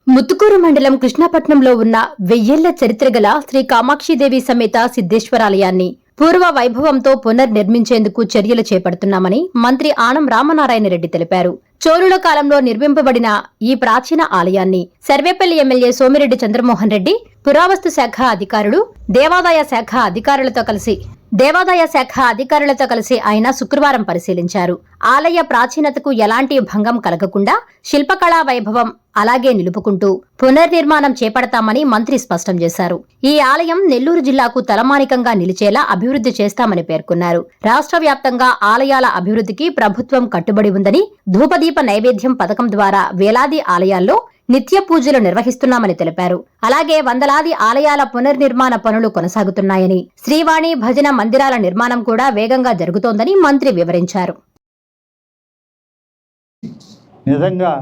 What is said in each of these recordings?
ముత్తుకూరు మండలం కృష్ణాపట్నంలో ఉన్న వెయ్యేళ్ల చరిత్ర గల శ్రీ కామాక్షిదేవి సమేత సిద్దేశ్వరాలయాన్ని పూర్వ వైభవంతో పునర్నిర్మించేందుకు చర్యలు చేపడుతున్నామని మంత్రి ఆనం రామనారాయణ రెడ్డి తెలిపారు. చోళుల కాలంలో నిర్మింపబడిన ఈ ప్రాచీన ఆలయాన్ని సర్వేపల్లి ఎమ్మెల్యే సోమిరెడ్డి చంద్రమోహన్ రెడ్డి, పురావస్తు శాఖ అధికారులు, దేవాదాయ శాఖ అధికారులతో కలిసి ఆయన శుక్రవారం పరిశీలించారు. ఆలయ ప్రాచీనతకు ఎలాంటి భంగం కలగకుండా శిల్పకళా వైభవం అలాగే నిలుపుకుంటూ పునర్నిర్మాణం చేపడతామని మంత్రి స్పష్టం చేశారు. ఈ ఆలయం నెల్లూరు జిల్లాకు తలమానికంగా నిలిచేలా అభివృద్ధి చేస్తామని పేర్కొన్నారు. రాష్ట్ర వ్యాప్తంగా ఆలయాల అభివృద్ధికి ప్రభుత్వం కట్టుబడి ఉందని, ధూపదీప నైవేద్యం పథకం ద్వారా వేలాది ఆలయాల్లో నిత్య పూజలు నిర్వహిస్తున్నామని తెలిపారు. అలాగే వందలాది ఆలయాల పునర్నిర్మాణ పనులు కొనసాగుతున్నాయని, శ్రీవాణి భజన మందిరాల నిర్మాణం కూడా వేగంగా జరుగుతోందని మంత్రి వివరించారు. నిజంగా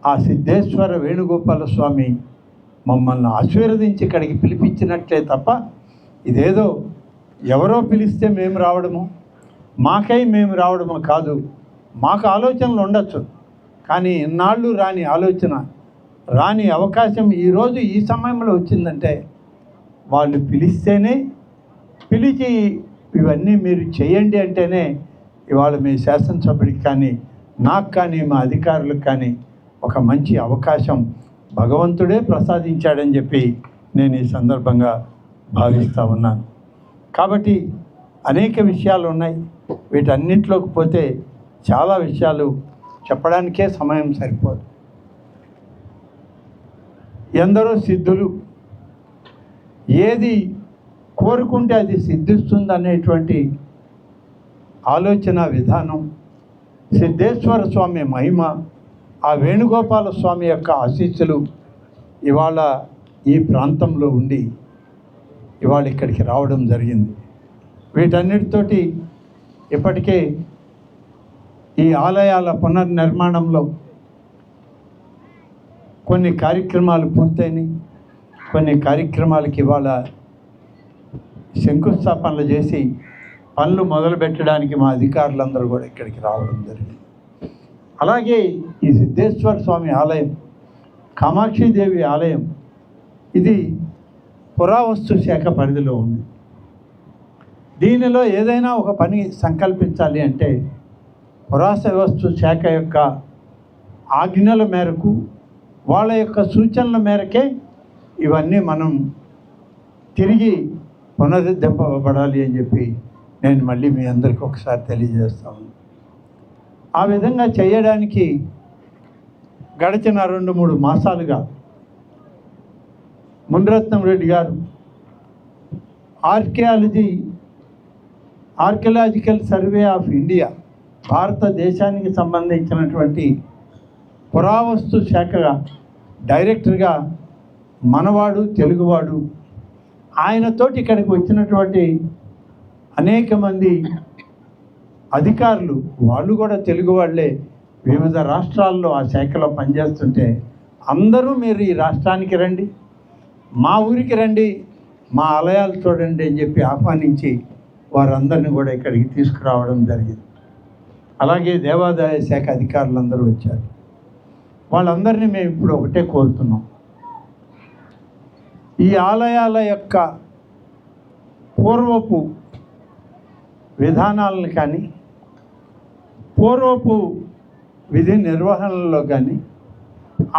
ఆ సిద్ధేశ్వర వేణుగోపాల స్వామి మమ్మల్ని ఆశీర్వదించి ఇక్కడికి పిలిపించినట్లే తప్ప ఇదేదో ఎవరో పిలిస్తే మేము రావడము, మాకై మేము రావడము కాదు. మాకు ఆలోచనలు ఉండొచ్చు, కానీ ఇన్నాళ్ళు రాని ఆలోచన, రాని అవకాశం ఈరోజు ఈ సమయంలో వచ్చిందంటే వాళ్ళు పిలిస్తేనే, పిలిచి ఇవన్నీ మీరు చేయండి అంటేనే ఇవాళ మీ శాసనసభ్యుడికి కానీ, నాకు కానీ, మా అధికారులకు కానీ ఒక మంచి అవకాశం భగవంతుడే ప్రసాదించాడని చెప్పి నేను ఈ సందర్భంగా భావిస్తూ ఉన్నాను. కాబట్టి అనేక విషయాలు ఉన్నాయి. వీటన్నిటిలోకి పోతే చాలా విషయాలు చెప్పడానికే సమయం సరిపోదు. ఎందరో సిద్ధులు ఏది కోరుకుంటే అది సిద్ధిస్తుంది అనేటువంటి ఆలోచన విధానం, సిద్ధేశ్వర స్వామి మహిమ, ఆ వేణుగోపాల స్వామి యొక్క ఆశీస్సులు ఇవాళ ఈ ప్రాంతంలో ఉండి ఇవాళ ఇక్కడికి రావడం జరిగింది. వీటన్నిటితోటి ఇప్పటికే ఈ ఆలయాల పునర్నిర్మాణంలో కొన్ని కార్యక్రమాలు పూర్తయినాయి. కొన్ని కార్యక్రమాలకి ఇవాళ శంకుస్థాపనలు చేసి పనులు మొదలుపెట్టడానికి మా అధికారులందరూ కూడా ఇక్కడికి రావడం జరిగింది. అలాగే ఈ సిద్ధేశ్వర స్వామి ఆలయం, కామాక్షిదేవి ఆలయం, ఇది పురావస్తు శాఖ పరిధిలో ఉంది. దీనిలో ఏదైనా ఒక పని సంకల్పించాలి అంటే పురావస్తు శాఖ యొక్క ఆజ్ఞల మేరకు, వాళ్ళ యొక్క సూచనల మేరకే ఇవన్నీ మనం తిరిగి పునరుద్ధరింపబడాలి అని చెప్పి నేను మళ్ళీ మీ అందరికీ ఒకసారి తెలియజేస్తాను. ఆ విధంగా చేయడానికి గడిచిన 2-3 మాసాలుగా మునిరత్నం రెడ్డి గారు ఆర్కియాలజికల్ సర్వే ఆఫ్ ఇండియా, భారతదేశానికి సంబంధించినటువంటి పురావస్తు శాఖ డైరెక్టర్గా మనవాడు, తెలుగువాడు, ఆయనతోటి ఇక్కడికి వచ్చినటువంటి అనేక మంది అధికారులు, వాళ్ళు కూడా తెలుగు వాళ్ళే, వివిధ రాష్ట్రాల్లో ఆ శాఖలో పనిచేస్తుంటే అందరూ మీరు ఈ రాష్ట్రానికి రండి, మా ఊరికి రండి, మా ఆలయాలు చూడండి అని చెప్పి ఆహ్వానించి వారందరినీ కూడా ఇక్కడికి తీసుకురావడం జరిగింది. అలాగే దేవాదాయ శాఖ అధికారులందరూ వచ్చారు. వాళ్ళందరినీ మేము ఇప్పుడు ఒకటే కోరుతున్నాం, ఈ ఆలయాల యొక్క పూర్వపు విధానాలను కానీ, పూర్వపు విధి నిర్వహణలో కానీ,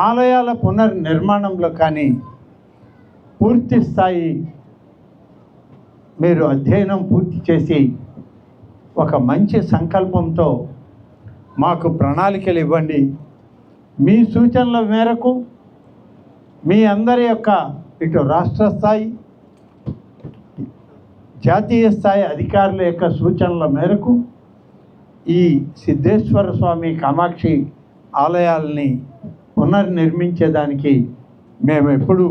ఆలయాల పునర్నిర్మాణంలో కానీ పూర్తి స్థాయి మీరు అధ్యయనం పూర్తి చేసి ఒక మంచి సంకల్పంతో మాకు ప్రణాళికలు ఇవ్వండి. మీ సూచనల మేరకు మీ అందరి యొక్క ఇటు రాష్ట్ర స్థాయి, జాతీయ స్థాయి అధికారుల యొక్క సూచనల మేరకు ఈ సిద్ధేశ్వర స్వామి కామాక్షి ఆలయాల్ని పునర్నిర్మించేదానికి మేము ఎప్పుడు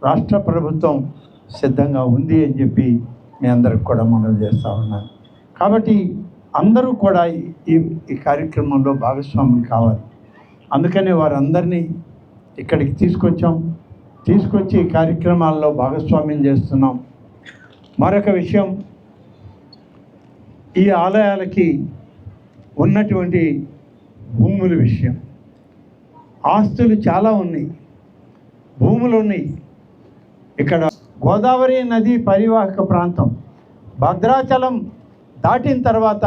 రాష్ట్ర ప్రభుత్వం సిద్ధంగా ఉంది అని చెప్పి మీ అందరికి కూడా మనం చేస్తూ ఉన్నాను. కాబట్టి అందరూ కూడా ఈ కార్యక్రమంలో భాగస్వాములు కావాలి. అందుకని వారందరినీ ఇక్కడికి తీసుకొచ్చి ఈ కార్యక్రమాల్లో భాగస్వామ్యం చేస్తున్నాం. మరొక విషయం, ఈ ఆలయాలకి ఉన్నటువంటి భూముల విషయం, ఆస్తులు చాలా ఉన్నాయి, భూములు ఉన్నాయి. ఇక్కడ గోదావరి నది పరివాహక ప్రాంతం, భద్రాచలం దాటిన తర్వాత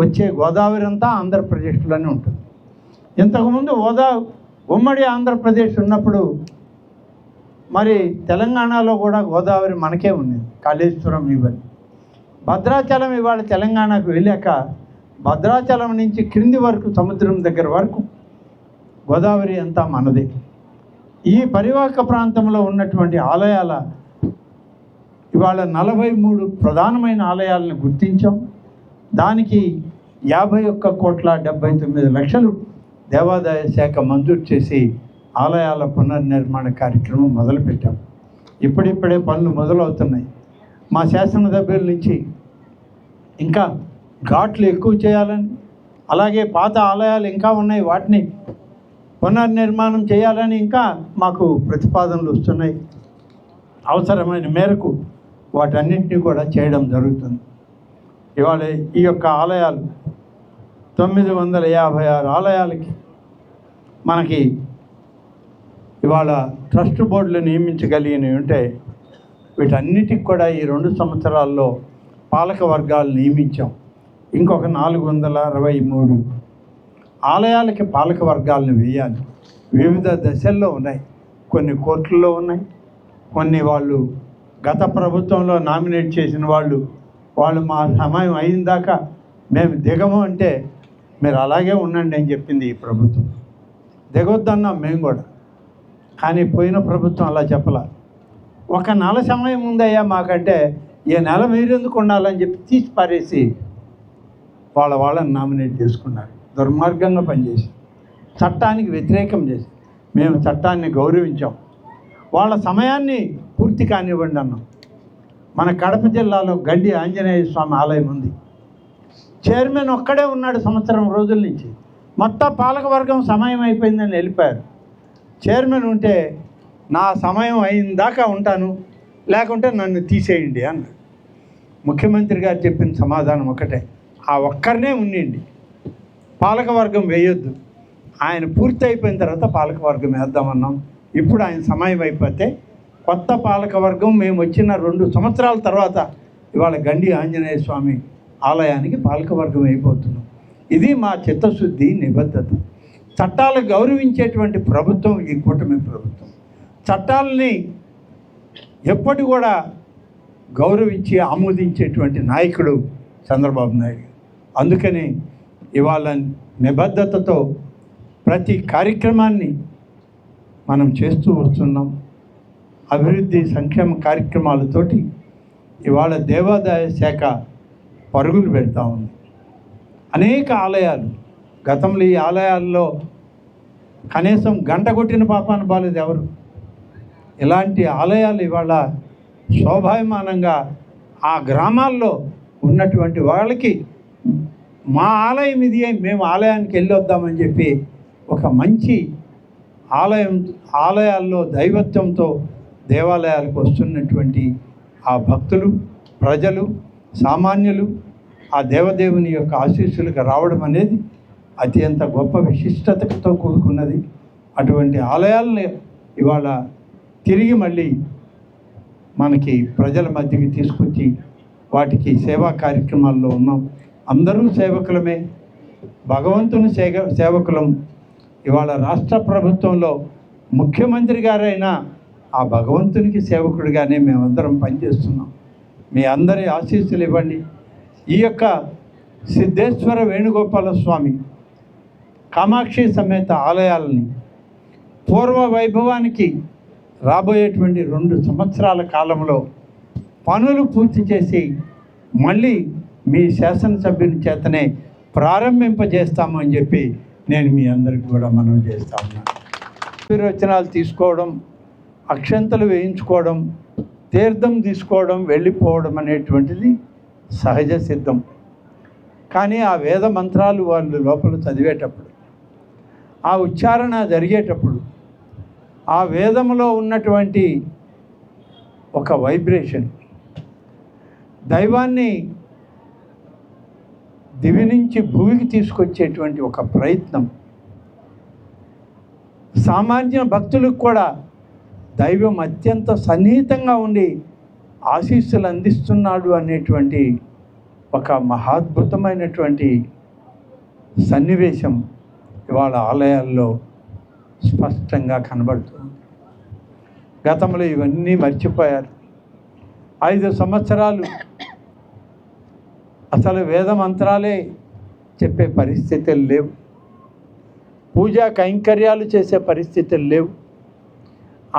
వచ్చే గోదావరి అంతా ఆంధ్రప్రదేశ్లోనే ఉంటుంది. ఇంతకుముందు ఉమ్మడి ఆంధ్రప్రదేశ్ ఉన్నప్పుడు మరి తెలంగాణలో కూడా గోదావరి మనకే ఉండేది, కాళేశ్వరం ఇవన్నీ. భద్రాచలం ఇవాళ తెలంగాణకు వెళ్ళాక భద్రాచలం నుంచి క్రింది వరకు సముద్రం దగ్గర వరకు గోదావరి అంతా మనదే. ఈ పరివాహక ప్రాంతంలో ఉన్నటువంటి ఆలయాల ఇవాళ 43 ప్రధానమైన ఆలయాలను గుర్తించాం. దానికి 51,79,00,000 దేవాదాయ శాఖ మంజూరు చేసి ఆలయాల పునర్నిర్మాణ కార్యక్రమం మొదలుపెట్టాం. ఇప్పుడిప్పుడే పనులు మొదలవుతున్నాయి. మా శాసనసభ్యుల నుంచి ఇంకా ఘాట్లు ఎక్కువ చేయాలని, అలాగే పాత ఆలయాలు ఇంకా ఉన్నాయి, వాటిని పునర్నిర్మాణం చేయాలని ఇంకా మాకు ప్రతిపాదనలు వస్తున్నాయి. అవసరమైన మేరకు వాటన్నింటినీ కూడా చేయడం జరుగుతుంది. ఇవాళ ఈ యొక్క ఆలయాలు 956 ఆలయాలకి మనకి ఇవాళ ట్రస్ట్ బోర్డులు నియమించగలిగినవి ఉంటే, వీటన్నిటికి కూడా ఈ 2 సంవత్సరాల్లో పాలక వర్గాలు నియమించాం. ఇంకొక 463 ఆలయాలకి పాలక వర్గాలను వేయాలి. వివిధ దశల్లో ఉన్నాయి, కొన్ని కోర్టుల్లో ఉన్నాయి, కొన్ని వాళ్ళు గత ప్రభుత్వంలో నామినేట్ చేసిన వాళ్ళు మా సమయం అయిన దాకా మేము దిగము అంటే మీరు అలాగే ఉండండి అని చెప్పింది ఈ ప్రభుత్వం. దిగొద్దన్నాం మేము కూడా, కానీ పోయిన ప్రభుత్వం అలా చెప్పలా. ఒక నెల సమయం ఉందయ్యా మాకంటే, ఈ నెల మీరెందుకు ఉండాలని చెప్పి తీసి పారేసి వాళ్ళని నామినేట్ చేసుకున్నారు. దుర్మార్గంగా పనిచేసి చట్టానికి వ్యతిరేకం చేసి మేము చట్టాన్ని గౌరవించాం. వాళ్ళ సమయాన్ని పూర్తి కానివ్వండి అన్నాం. మన కడప జిల్లాలో గండి ఆంజనేయ స్వామి ఆలయం ఉంది. చైర్మన్ ఒక్కడే ఉన్నాడు సంవత్సరం రోజుల నుంచి. మొత్తం పాలకవర్గం సమయం అయిపోయిందని వెళ్ళిపోయారు. చైర్మన్ ఉంటే నా సమయం అయిన దాకా ఉంటాను, లేకుంటే నన్ను తీసేయండి అన్నాడు. ముఖ్యమంత్రి గారు చెప్పిన సమాధానం ఒకటే, ఆ ఒక్కరినే ఉండండి, పాలకవర్గం వేయొద్దు. ఆయన పూర్తి అయిపోయిన తర్వాత పాలకవర్గం వేద్దామన్నాం. ఇప్పుడు ఆయన సమయం అయిపోతే కొత్త పాలకవర్గం మేము వచ్చిన 2 సంవత్సరాల తర్వాత ఇవాళ గండి ఆంజనేయ స్వామి ఆలయానికి పాలకవర్గం అయిపోతున్నాం. ఇది మా చిత్తశుద్ధి, నిబద్ధత. చట్టాలు గౌరవించేటువంటి ప్రభుత్వం ఈ కూటమి ప్రభుత్వం. చట్టాలని ఎప్పటి కూడా గౌరవించి ఆమోదించేటువంటి నాయకుడు చంద్రబాబు నాయుడు. అందుకని ఇవాళ నిబద్ధతతో ప్రతి కార్యక్రమాన్ని మనం చేస్తూ వస్తున్నాం. అభివృద్ధి సంక్షేమ కార్యక్రమాలతోటి ఇవాళ దేవాదాయ శాఖ పరుగులు పెడతా ఉంది. అనేక ఆలయాలు, గతంలో ఈ ఆలయాల్లో కనీసం గంట కొట్టిన పాపాన బాలేదు ఎవరు. ఇలాంటి ఆలయాలు ఇవాళ శోభాయమానంగా ఆ గ్రామాల్లో ఉన్నటువంటి వాళ్ళకి మా ఆలయం ఇది, మేము ఆలయానికి వెళ్ళొద్దామని చెప్పి ఒక మంచి ఆలయాల్లో దైవత్వంతో దేవాలయాలకు వస్తున్నటువంటి ఆ భక్తులు, ప్రజలు, సామాన్యులు ఆ దేవదేవుని యొక్క ఆశీస్సులకు రావడం అనేది అత్యంత గొప్ప విశిష్టతతో కూడుకున్నది. అటువంటి ఆలయాలను ఇవాళ తిరిగి మళ్ళీ మనకి ప్రజల మధ్యకి తీసుకొచ్చి వాటికి సేవా కార్యక్రమాల్లో ఉన్నాం. అందరూ సేవకులమే, భగవంతుని సేవకులం. ఇవాళ రాష్ట్ర ప్రభుత్వంలో ముఖ్యమంత్రి గారైనా ఆ భగవంతునికి సేవకుడిగానే మేమందరం పనిచేస్తున్నాం. మీ అందరి ఆశీస్సులు ఇవ్వండి. ఈ యొక్క సిద్ధేశ్వర వేణుగోపాల స్వామి కామాక్షి సమేత ఆలయాలని పూర్వ వైభవానికి రాబోయేటువంటి 2 సంవత్సరాల కాలంలో పనులు పూర్తి చేసి మళ్ళీ మీ శాసనసభ్యుని చేతనే ప్రారంభింపజేస్తాము అని చెప్పి నేను మీ అందరికీ కూడా మనవి చేస్తా ఉన్నాను. ఆశీర్వచనాలు తీసుకోవడం, అక్షంతలు వేయించుకోవడం, తీర్థం తీసుకోవడం, వెళ్ళిపోవడం అనేటువంటిది సహజ సిద్ధం. కానీ ఆ వేద మంత్రాలు వాళ్ళు లోపల చదివేటప్పుడు, ఆ ఉచ్చారణ జరిగేటప్పుడు, ఆ వేదములో ఉన్నటువంటి ఒక వైబ్రేషన్, దైవాన్ని దివి నుంచి భూమికి తీసుకొచ్చేటువంటి ఒక ప్రయత్నం సామాన్య భక్తులకు కూడా దైవం అత్యంత సన్నిహితంగా ఉండి ఆశీస్సులు అందిస్తున్నాడు అనేటువంటి ఒక మహాద్భుతమైనటువంటి సన్నివేశం ఇవాళ ఆలయాల్లో స్పష్టంగా కనబడుతుంది. గతంలో ఇవన్నీ మర్చిపోయారు. 5 సంవత్సరాలు అసలు వేద మంత్రాలే చెప్పే పరిస్థితులు లేవు, పూజా కైంకర్యాలు చేసే పరిస్థితులు లేవు,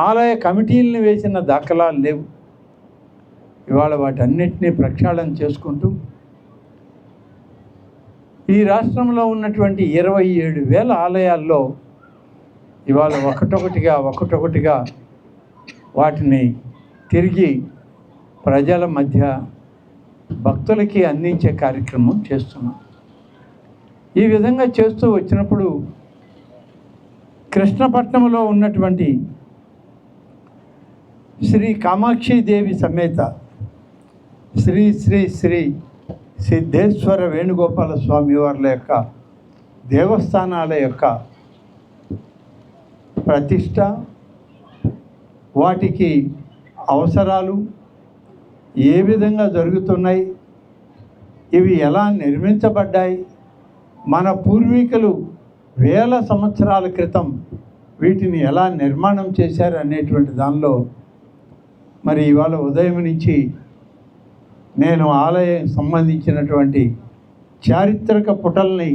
ఆలయ కమిటీలను వేసిన దాఖలాలు లేవు. ఇవాళ వాటన్నిటినీ ప్రక్షాళన చేసుకుంటూ ఈ రాష్ట్రంలో ఉన్నటువంటి 27,000 ఆలయాల్లో ఇవాళ ఒకటొకటిగా వాటిని తిరిగి ప్రజల మధ్య భక్తులకి అందించే కార్యక్రమం చేస్తున్నాం. ఈ విధంగా చేస్తూ వచ్చినప్పుడు కృష్ణపట్నంలో ఉన్నటువంటి శ్రీ కామాక్షిదేవి సమేత శ్రీ శ్రీ శ్రీ సిద్ధేశ్వర వేణుగోపాల స్వామి వార్ల యొక్క దేవస్థానాల యొక్క ప్రతిష్ట, వాటికి అవసరాలు ఏ విధంగా జరుగుతున్నాయి, ఇవి ఎలా నిర్మించబడ్డాయి, మన పూర్వీకులు వేల సంవత్సరాల క్రితం వీటిని ఎలా నిర్మాణం చేశారు అనేటువంటి దానిలో మరి ఇవాళ ఉదయం నుంచి నేను ఆలయం సంబంధించినటువంటి చారిత్రక పుటల్ని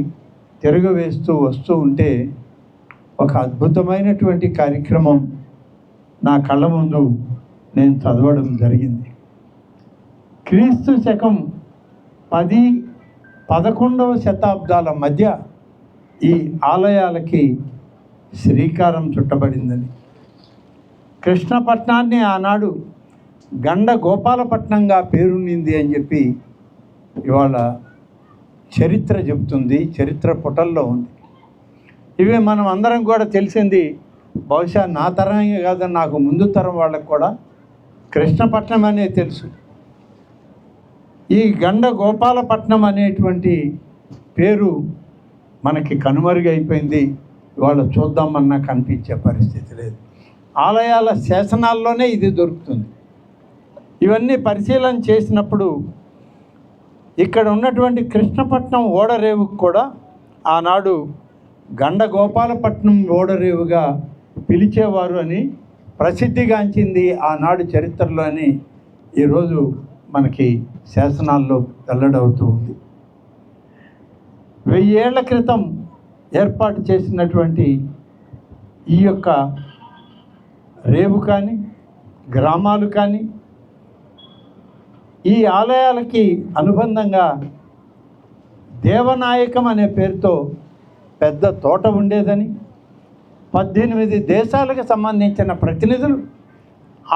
తిరగవేస్తూ వస్తూ ఉంటే ఒక అద్భుతమైనటువంటి కార్యక్రమం నా కళ్ళ ముందు నేను చదవడం జరిగింది. క్రీస్తు శకం 10-11వ శతాబ్దాల మధ్య ఈ ఆలయాలకి శ్రీకారం చుట్టబడిందని, కృష్ణపట్నాన్ని ఆనాడు గండ గోపాలపట్నంగా పేరునింది అని చెప్పి ఇవాళ చరిత్ర చెబుతుంది, చరిత్ర పుటల్లో ఉంది. ఇవే మనం అందరం కూడా తెలిసింది. బహుశా నా తరమే కాదని నాకు ముందు తరం వాళ్ళకు కూడా కృష్ణపట్నం అనే తెలుసు. ఈ గండ గోపాలపట్నం అనేటువంటి పేరు మనకి కనుమరుగైపోయింది. ఇవాళ చూద్దామన్నా కనిపించే పరిస్థితి లేదు. ఆలయాల శాసనాల్లోనే ఇది దొరుకుతుంది. ఇవన్నీ పరిశీలన చేసినప్పుడు ఇక్కడ ఉన్నటువంటి కృష్ణపట్నం ఓడరేవుకు కూడా ఆనాడు గండ గోపాలపట్నం ఓడరేవుగా పిలిచేవారు అని ప్రసిద్ధిగాంచింది ఆనాడు చరిత్రలో అని ఈరోజు మనకి శాసనాల్లో వెల్లడవుతూ ఉంది. 1000 ఏళ్ల క్రితం ఏర్పాటు చేసినటువంటి ఈ యొక్క రేవు కానీ గ్రామాలు కానీ ఈ ఆలయాలకి అనుబంధంగా దేవనాయకం అనే పేరుతో పెద్ద తోట ఉండేదని, 18 దేశాలకు సంబంధించిన ప్రతినిధులు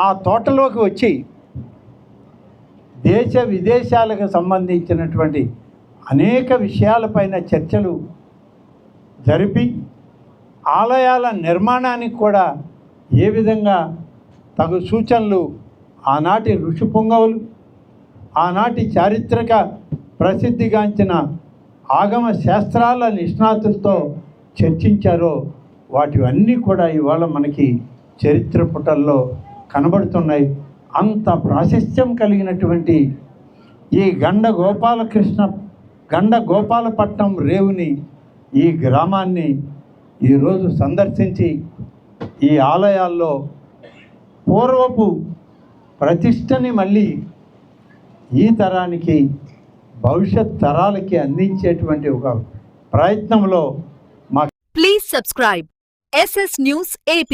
ఆ తోటలోకి వచ్చి దేశ విదేశాలకు సంబంధించినటువంటి అనేక విషయాలపైన చర్చలు జరిపి ఆలయాల నిర్మాణానికి కూడా ఏ విధంగా తగు సూచనలు ఆనాటి ఋషి పొంగవులు, ఆనాటి చారిత్రక ప్రసిద్ధిగాంచిన ఆగమ శాస్త్రాల నిష్ణాతులతో చర్చించారో వాటివన్నీ కూడా ఇవాళ మనకి చరిత్ర పుటల్లో కనబడుతున్నాయి. అంత ప్రాశస్త్యం కలిగినటువంటి ఈ గండ గోపాలపట్నం రేవుని, ఈ గ్రామాన్ని ఈరోజు సందర్శించి ఈ ఆలయాల్లో పూర్వపు ప్రతిష్టని మళ్ళీ ఈ తరానికి, భవిష్యత్ తరాలకి అందించేటువంటి ఒక ప్రయత్నంలో Please subscribe SS News AP.